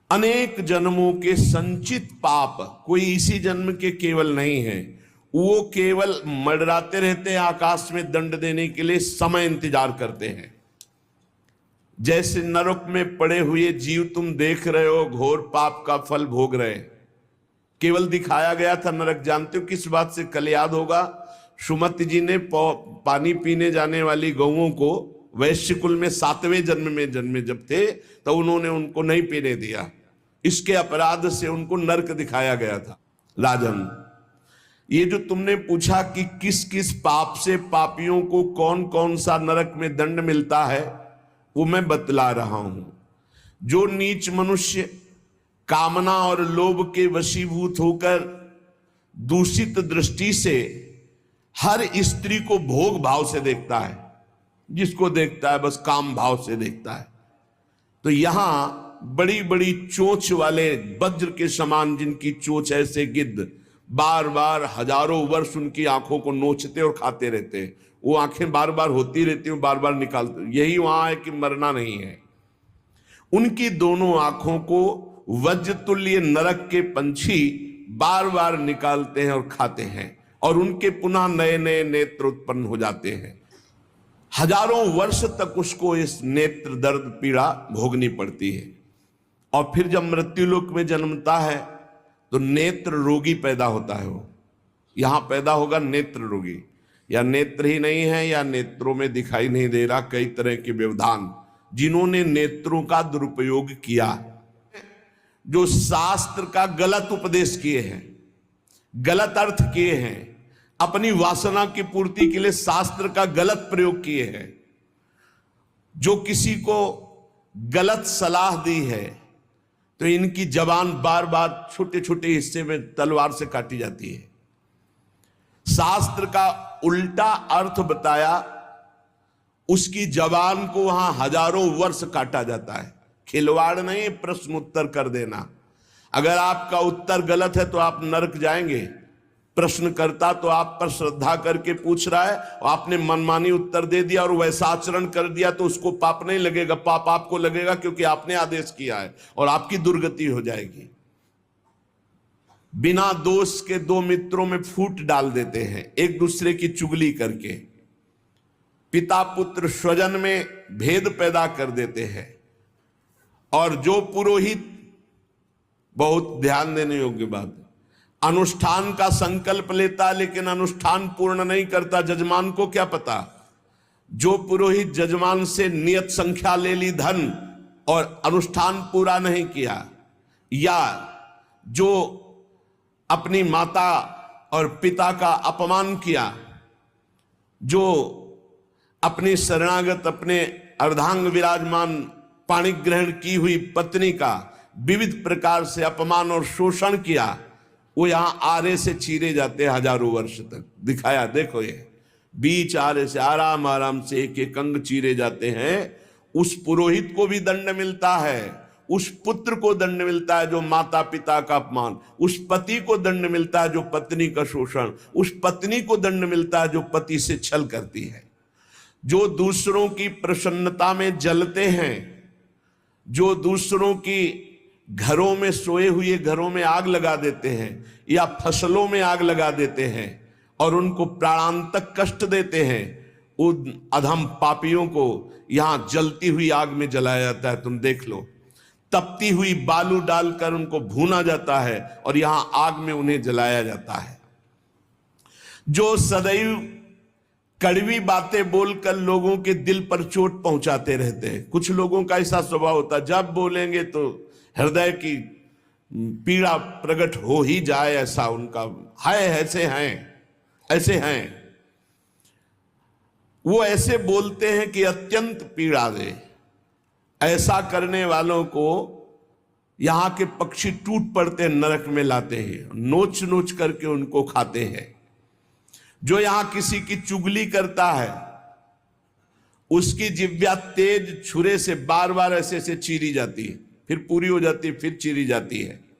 अनेक जन्मों के संचित पाप, कोई इसी जन्म के केवल नहीं है, वो केवल मंडराते रहते हैं आकाश में दंड देने के लिए, समय इंतजार करते हैं। जैसे नरक में पड़े हुए जीव तुम देख रहे हो, घोर पाप का फल भोग रहे, केवल दिखाया गया था नरक। जानते हो किस बात से? कल याद होगा, सुमति जी ने पानी पीने जाने वाली गौओं को वैश्य कुल में 7वें जन्म में जन्मे जब थे, तो उन्होंने उनको नहीं पीने दिया। इसके अपराध से उनको नरक दिखाया गया था। राजन, ये जो तुमने पूछा कि किस किस पाप से पापियों को कौन कौन सा नरक में दंड मिलता है, वो मैं बतला रहा हूं। जो नीच मनुष्य कामना और लोभ के वशीभूत होकर दूषित दृष्टि से हर स्त्री को भोग भाव से देखता है, जिसको देखता है बस काम भाव से देखता है, तो यहां बड़ी बड़ी चोंच वाले वज्र के समान जिनकी चोंच ऐसे गिद्ध बार बार हजारों वर्ष उनकी आंखों को नोचते और खाते रहते हैं। वो आंखें बार बार होती रहती हैं, बार बार निकालते, यही वहां है कि मरना नहीं है। उनकी दोनों आंखों को वज्र तुल्य नरक के पंछी बार बार निकालते हैं और खाते हैं, और उनके पुनः नए नए नेत्र उत्पन्न हो जाते हैं। हजारों वर्ष तक उसको इस नेत्र दर्द पीड़ा भोगनी पड़ती है। और फिर जब मृत्युलोक में जन्मता है तो नेत्र रोगी पैदा होता है। वो यहां पैदा होगा नेत्र रोगी, या नेत्र ही नहीं है या नेत्रों में दिखाई नहीं दे रहा, कई तरह के व्यवधान। जिन्होंने नेत्रों का दुरुपयोग किया, जो शास्त्र का गलत उपदेश किए हैं, गलत अर्थ किए हैं, अपनी वासना की पूर्ति के लिए शास्त्र का गलत प्रयोग किए हैं, जो किसी को गलत सलाह दी है, तो इनकी जबान बार बार छोटे छोटे हिस्से में तलवार से काटी जाती है। शास्त्र का उल्टा अर्थ बताया, उसकी जबान को वहां हजारों वर्ष काटा जाता है। खिलवाड़ नहीं, प्रश्न उत्तर कर देना। अगर आपका उत्तर गलत है तो आप नरक जाएंगे। प्रश्न करता तो आप पर श्रद्धा करके पूछ रहा है, और आपने मनमानी उत्तर दे दिया और वैसा आचरण कर दिया, तो उसको पाप नहीं लगेगा, पाप आपको लगेगा, क्योंकि आपने आदेश किया है, और आपकी दुर्गति हो जाएगी। बिना दोष के दो मित्रों में फूट डाल देते हैं, एक दूसरे की चुगली करके। पिता पुत्र स्वजन में भेद पैदा कर देते हैं। और जो पुरोहित, बहुत ध्यान देने योग्य बात, अनुष्ठान का संकल्प लेता लेकिन अनुष्ठान पूर्ण नहीं करता, जजमान को क्या पता। जो पुरोहित जजमान से नियत संख्या ले ली धन और अनुष्ठान पूरा नहीं किया, या जो अपनी माता और पिता का अपमान किया, जो अपनी शरणागत अपने अर्धांग विराजमान पाणिक ग्रहण की हुई पत्नी का विविध प्रकार से अपमान और शोषण किया, वो यहां आरे से चीरे जाते हैं हजारों वर्ष तक। दिखाया, देखो ये बीच आरे से आराम आराम से एक एक अंग चीरे जाते हैं। उस पुरोहित को भी दंड मिलता है, उस पुत्र को दंड मिलता है जो माता पिता का अपमान, उस पति को दंड मिलता है जो पत्नी का शोषण, उस पत्नी को दंड मिलता है जो पति से छल करती है। जो दूसरों की प्रसन्नता में जलते हैं, जो दूसरों की घरों में सोए हुए घरों में आग लगा देते हैं, या फसलों में आग लगा देते हैं और उनको प्राणांतक कष्ट देते हैं, उन अधम पापियों को यहां जलती हुई आग में जलाया जाता है। तुम देख लो, तपती हुई बालू डालकर उनको भूना जाता है और यहां आग में उन्हें जलाया जाता है। जो सदैव कड़वी बातें बोलकर लोगों के दिल पर चोट पहुंचाते रहते हैं। कुछ लोगों का ऐसा स्वभाव होता है, जब बोलेंगे तो हृदय की पीड़ा प्रकट हो ही जाए, ऐसा उनका है। ऐसे हैं वो, ऐसे बोलते हैं कि अत्यंत पीड़ा दे। ऐसा करने वालों को यहां के पक्षी टूट पड़ते हैं, नरक में लाते हैं, नोच नोच करके उनको खाते हैं। जो यहां किसी की चुगली करता है, उसकी जिह्वा तेज छुरे से बार बार ऐसे ऐसे चीरी जाती है, फिर पूरी हो जाती है, फिर चीरी जाती है।